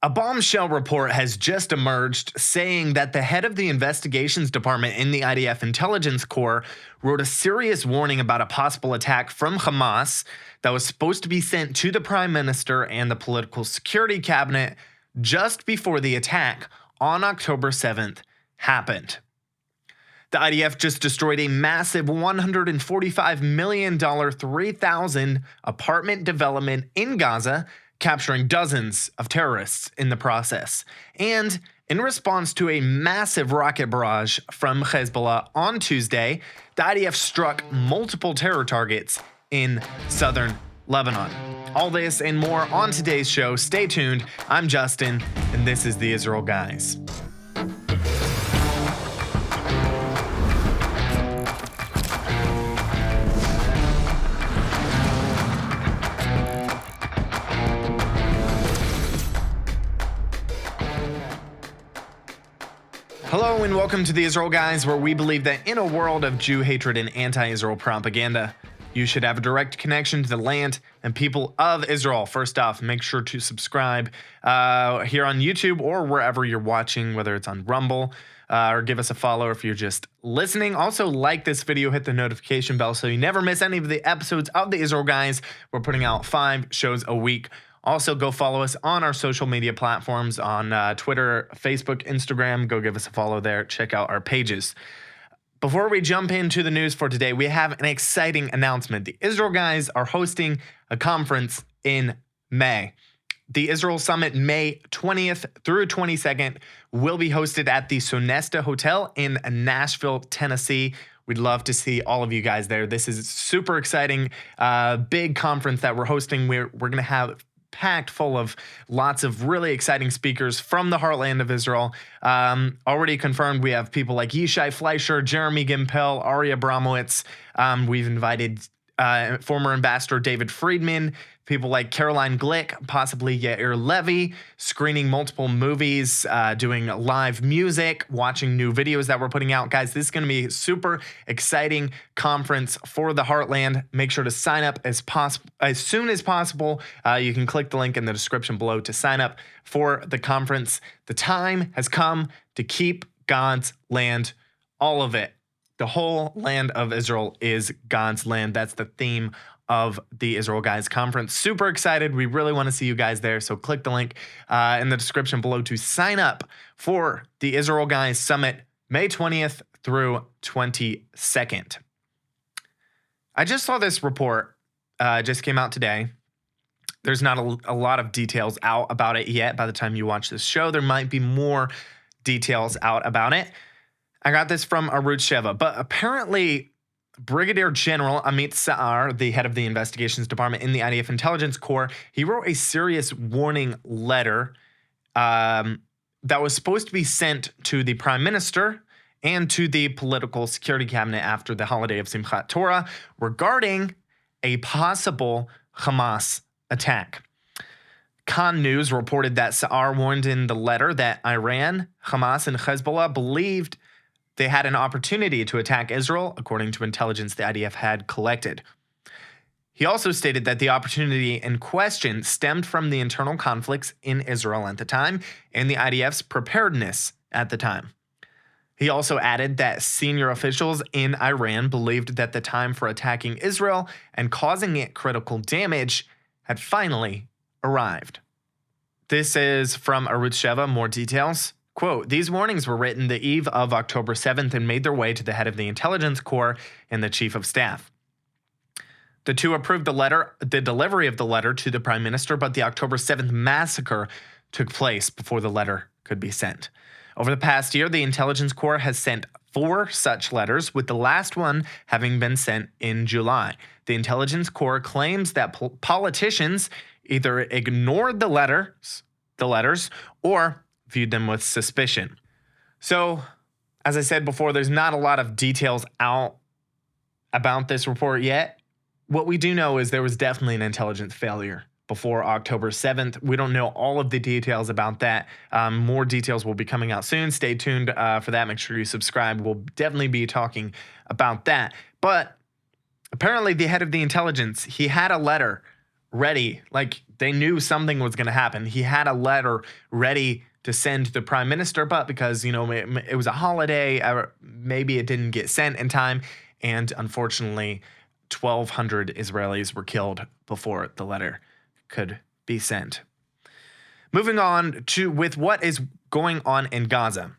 A bombshell report has just emerged saying that the head of the investigations department in the IDF Intelligence Corps wrote a serious warning about a possible attack from Hamas that was supposed to be sent to the Prime Minister and the Political Security Cabinet just before the attack on October 7th happened. The IDF just destroyed a massive $145 million 3,000 apartment development in Gaza, capturing dozens of terrorists in the process. And in response to a massive rocket barrage from Hezbollah on Tuesday, the IDF struck multiple terror targets in southern Lebanon. All this and more on today's show. Stay tuned. I'm Justin, and this is the Israel Guys. Hello and welcome to the Israel Guys, where we believe that in a world of Jew hatred and anti-Israel propaganda, you should have a direct connection to the land and people of Israel. First off, make sure to subscribe here on YouTube or wherever you're watching, whether it's on Rumble, or give us a follow if you're just listening. Also, like this video, hit the notification bell so you never miss any of the episodes of the Israel Guys. We're putting out 5 shows a week. Also, go follow us on our social media platforms on Twitter, Facebook, Instagram. Go give us a follow there. Check out our pages. Before we jump into the news for today, we have an exciting announcement. The Israel Guys are hosting a conference in May. The Israel Summit, May 20th through 22nd, will be hosted at the Sonesta Hotel in Nashville, Tennessee. We'd love to see all of you guys there. This is a super exciting, big conference that we're hosting. We're going to have packed full of lots of really exciting speakers from the heartland of Israel. Already confirmed, we have people like Yishai Fleischer, Jeremy Gimpel, Ari Abramowitz. We've invited former Ambassador David Friedman, people like Caroline Glick, possibly Yair Levy, screening multiple movies, doing live music, watching new videos that we're putting out. Guys, this is going to be a super exciting conference for the Heartland. Make sure to sign up as soon as possible. You can click the link in the description below to sign up for the conference. The time has come to keep God's land, all of it. The whole land of Israel is God's land. That's the theme of the Israel Guys Conference. Super excited. We really want to see you guys there. So click the link in the description below to sign up for the Israel Guys Summit, May 20th through 22nd. I just saw this report, just came out today. There's not a lot of details out about it yet. By the time you watch this show, there might be more details out about it. I got this from Arutz Sheva, but apparently Brigadier General Amit Saar, the head of the investigations department in the IDF Intelligence Corps, he wrote a serious warning letter that was supposed to be sent to the Prime Minister and to the Political Security Cabinet after the holiday of Simchat Torah regarding a possible Hamas attack. Khan News reported that Saar warned in the letter that Iran, Hamas, and Hezbollah believed they had an opportunity to attack Israel, according to intelligence the IDF had collected. He also stated that the opportunity in question stemmed from the internal conflicts in Israel at the time and the IDF's preparedness at the time. He also added that senior officials in Iran believed that the time for attacking Israel and causing it critical damage had finally arrived. This is from Arutz Sheva. More details. Quote, these warnings were written the eve of October 7th and made their way to the head of the Intelligence Corps and the Chief of Staff. The two approved the delivery of the letter to the Prime Minister, but the October 7th massacre took place before the letter could be sent. Over the past year, the Intelligence Corps has sent 4 such letters, with the last one having been sent in July. The Intelligence Corps claims that politicians either ignored the letters or viewed them with suspicion. So, as I said before, there's not a lot of details out about this report yet. What we do know is there was definitely an intelligence failure before October 7th. We don't know all of the details about that. More details will be coming out soon. Stay tuned for that. Make sure you subscribe. We'll definitely be talking about that. But apparently the head of the intelligence, he had a letter ready. Like, they knew something was going to happen. He had a letter ready to send to the prime minister, but because, it was a holiday, maybe it didn't get sent in time. And unfortunately, 1,200 Israelis were killed before the letter could be sent. Moving on with what is going on in Gaza.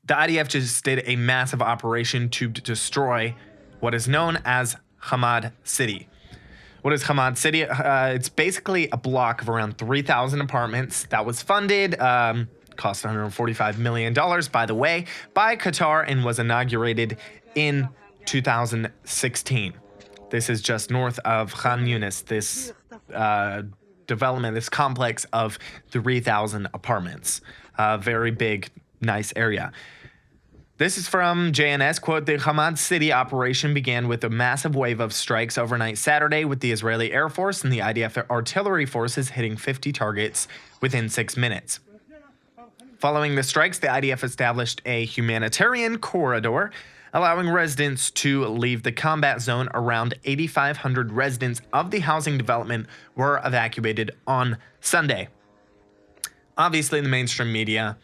The IDF just did a massive operation to destroy what is known as Hamad City. What is Hamad City? It's basically a block of around 3,000 apartments that was funded, cost $145 million, by the way, by Qatar, and was inaugurated in 2016. This is just north of Khan Yunis, this development, this complex of 3,000 apartments. Very big, nice area. This is from JNS, quote, "The Hamad City operation began with a massive wave of strikes overnight Saturday, with the Israeli Air Force and the IDF artillery forces hitting 50 targets within 6 minutes. Following the strikes, the IDF established a humanitarian corridor, allowing residents to leave the combat zone. Around 8,500 residents of the housing development were evacuated on Sunday." Obviously, the mainstream media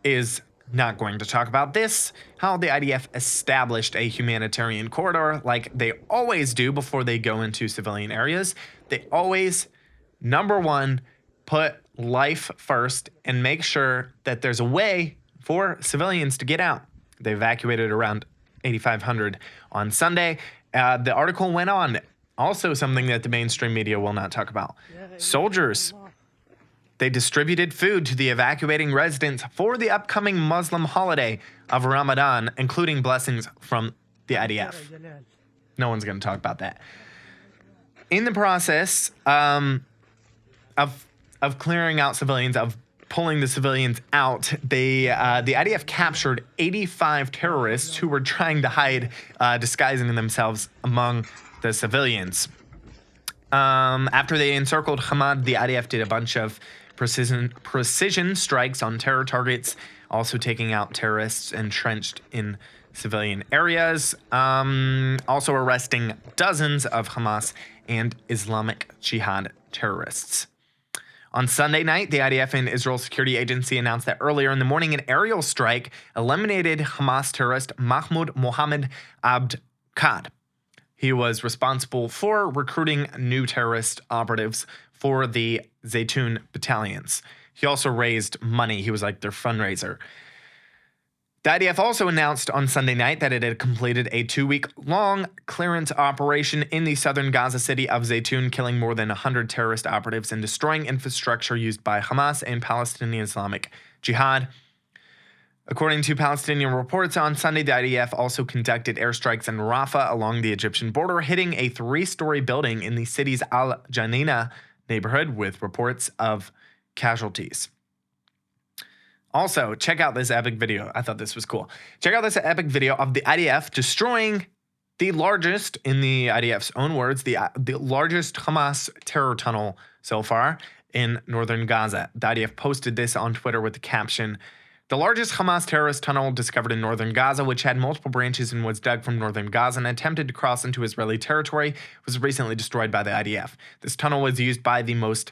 is not going to talk about this, how the IDF established a humanitarian corridor like they always do before they go into civilian areas. They always, number one, put life first and make sure that there's a way for civilians to get out. They evacuated around 8,500 on Sunday. The article went on, also something that the mainstream media will not talk about. Soldiers, they distributed food to the evacuating residents for the upcoming Muslim holiday of Ramadan, including blessings from the IDF. No one's going to talk about that. In the process of clearing out civilians, of pulling the civilians out, the IDF captured 85 terrorists who were trying to hide, disguising themselves among the civilians. After they encircled Hamad, the IDF did a bunch of precision strikes on terror targets, also taking out terrorists entrenched in civilian areas, also arresting dozens of Hamas and Islamic Jihad terrorists. On Sunday night, the IDF and Israel Security Agency announced that earlier in the morning, an aerial strike eliminated Hamas terrorist Mahmoud Mohammed Abd Qad. He was responsible for recruiting new terrorist operatives for the Zaytun battalions. He also raised money. He was like their fundraiser. The IDF also announced on Sunday night that it had completed a 2-week-long clearance operation in the southern Gaza city of Zaytun, killing more than 100 terrorist operatives and destroying infrastructure used by Hamas and Palestinian Islamic Jihad. According to Palestinian reports, on Sunday, the IDF also conducted airstrikes in Rafah along the Egyptian border, hitting a 3-story building in the city's Al Janina neighborhood, with reports of casualties. Also, check out this epic video. I thought this was cool. Check out this epic video of the IDF destroying the largest, in the IDF's own words, the largest Hamas terror tunnel so far in northern Gaza. The IDF posted this on Twitter with the caption, "The largest Hamas terrorist tunnel discovered in northern Gaza, which had multiple branches and was dug from northern Gaza and attempted to cross into Israeli territory, was recently destroyed by the IDF. This tunnel was used by the most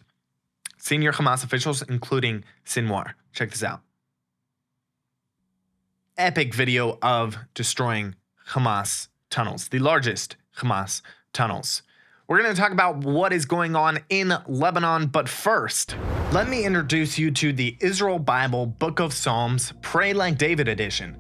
senior Hamas officials, including Sinwar." Check this out. Epic video of destroying Hamas tunnels, the largest Hamas tunnels. We're going to talk about what is going on in Lebanon, but first, let me introduce you to the Israel Bible Book of Psalms Pray Like David edition.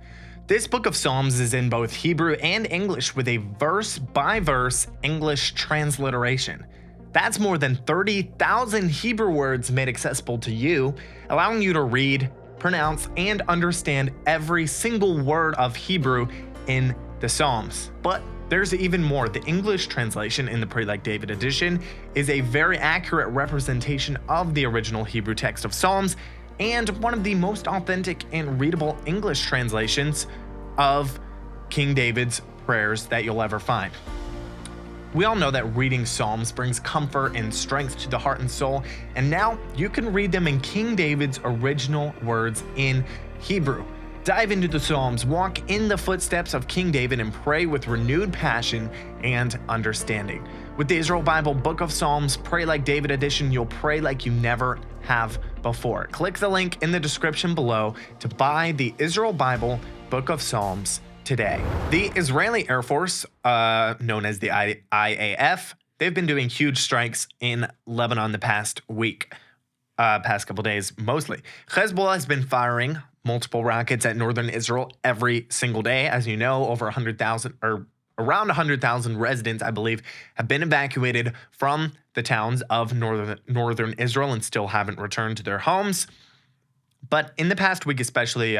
This Book of Psalms is in both Hebrew and English with a verse-by-verse English transliteration. That's more than 30,000 Hebrew words made accessible to you, allowing you to read, pronounce, and understand every single word of Hebrew in the Psalms. But there's even more. The English translation in the Pray Like David edition is a very accurate representation of the original Hebrew text of Psalms, and one of the most authentic and readable English translations of King David's prayers that you'll ever find. We all know that reading Psalms brings comfort and strength to the heart and soul, and now you can read them in King David's original words in Hebrew. Dive into the Psalms, walk in the footsteps of King David, and pray with renewed passion and understanding. With the Israel Bible Book of Psalms Pray Like David edition, you'll pray like you never have before. Click the link in the description below to buy the Israel Bible Book of Psalms today. The Israeli Air Force, known as the IAF, they've been doing huge strikes in Lebanon the past couple days mostly. Hezbollah has been firing multiple rockets at northern Israel every single day. As you know, over 100,000 or around 100,000 residents, I believe, have been evacuated from the towns of northern Israel and still haven't returned to their homes. But in the past week especially,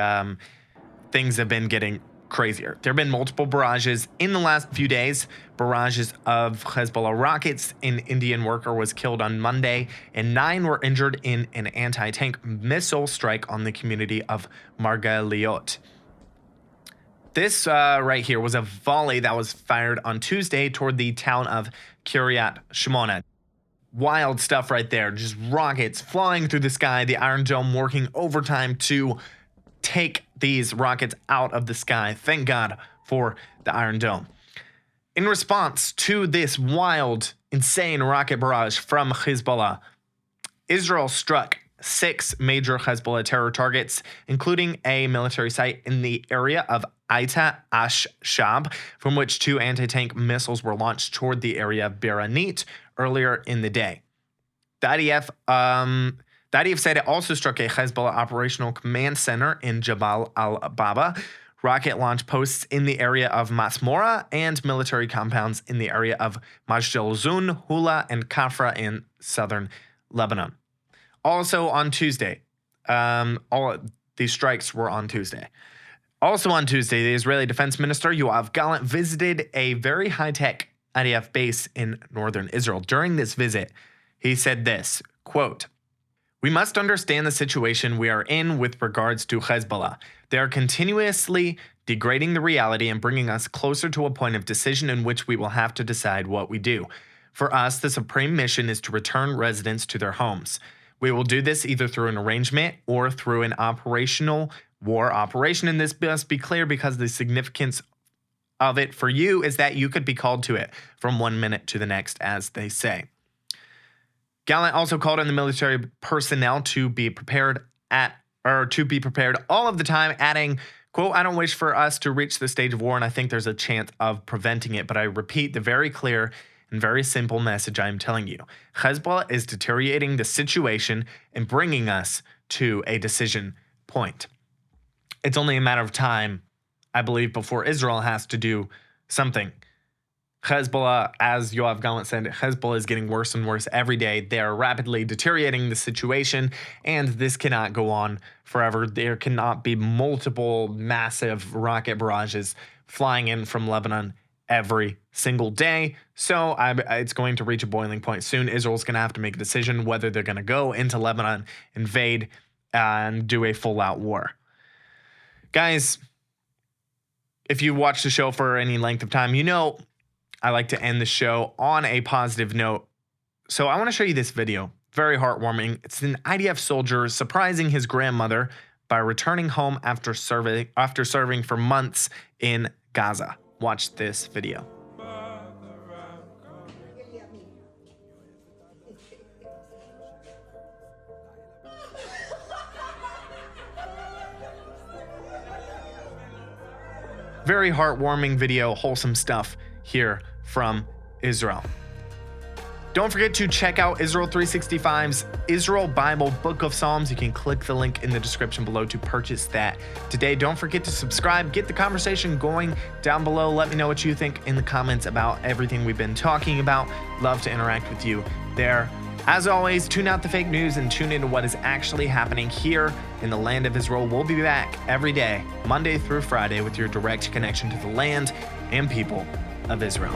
things have been getting crazier. There have been multiple barrages in the last few days. Barrages of Hezbollah rockets. An Indian worker was killed on Monday, and 9 were injured in an anti-tank missile strike on the community of Margaliot. This right here was a volley that was fired on Tuesday toward the town of Kiryat Shmona. Wild stuff right there. Just rockets flying through the sky. The Iron Dome working overtime to take these rockets out of the sky. Thank God for the Iron Dome. In response to this wild, insane rocket barrage from Hezbollah, Israel struck 6 major Hezbollah terror targets, including a military site in the area of Aita Ash-Shab, from which 2 anti-tank missiles were launched toward the area of Beranit earlier in the day. The IDF said it also struck a Hezbollah operational command center in Jabal al-Baba, rocket launch posts in the area of Masmora, and military compounds in the area of Majdelzun, Hula, and Kafra in southern Lebanon. Also on Tuesday, all these strikes were on Tuesday. Also on Tuesday, the Israeli Defense Minister Yoav Gallant visited a very high-tech IDF base in northern Israel. During this visit, he said this, quote, "We must understand the situation we are in with regards to Hezbollah. They are continuously degrading the reality and bringing us closer to a point of decision in which we will have to decide what we do. For us, the supreme mission is to return residents to their homes. We will do this either through an arrangement or through an operational war operation, and this must be clear because the significance of it for you is that you could be called to it from one minute to the next, as they say." Gallant also called on the military personnel to be prepared all of the time, adding, quote, "I don't wish for us to reach the stage of war, and I think there's a chance of preventing it, but I repeat the very clear and very simple message I am telling you. Hezbollah is deteriorating the situation and bringing us to a decision point. It's only a matter of time, I believe, before Israel has to do something." Hezbollah, as Yoav Gallant said, Hezbollah is getting worse and worse every day. They are rapidly deteriorating the situation, and this cannot go on forever. There cannot be multiple massive rocket barrages flying in from Lebanon every single day. So it's going to reach a boiling point soon. Israel's going to have to make a decision whether they're going to go into Lebanon, invade, and do a full-out war. Guys, if you watch the show for any length of time, you know I like to end the show on a positive note. So I want to show you this video. Very heartwarming. It's an IDF soldier surprising his grandmother by returning home after serving for months in Gaza. Watch this video. Very heartwarming video, wholesome stuff here from Israel. Don't forget to check out Israel 365's Israel Bible Book of Psalms. You can click the link in the description below to purchase that today. Don't forget to subscribe. Get the conversation going down below. Let me know what you think in the comments about everything we've been talking about. Love to interact with you there. As always, tune out the fake news and tune into what is actually happening here in the land of Israel. We'll be back every day, Monday through Friday, with your direct connection to the land and people of Israel.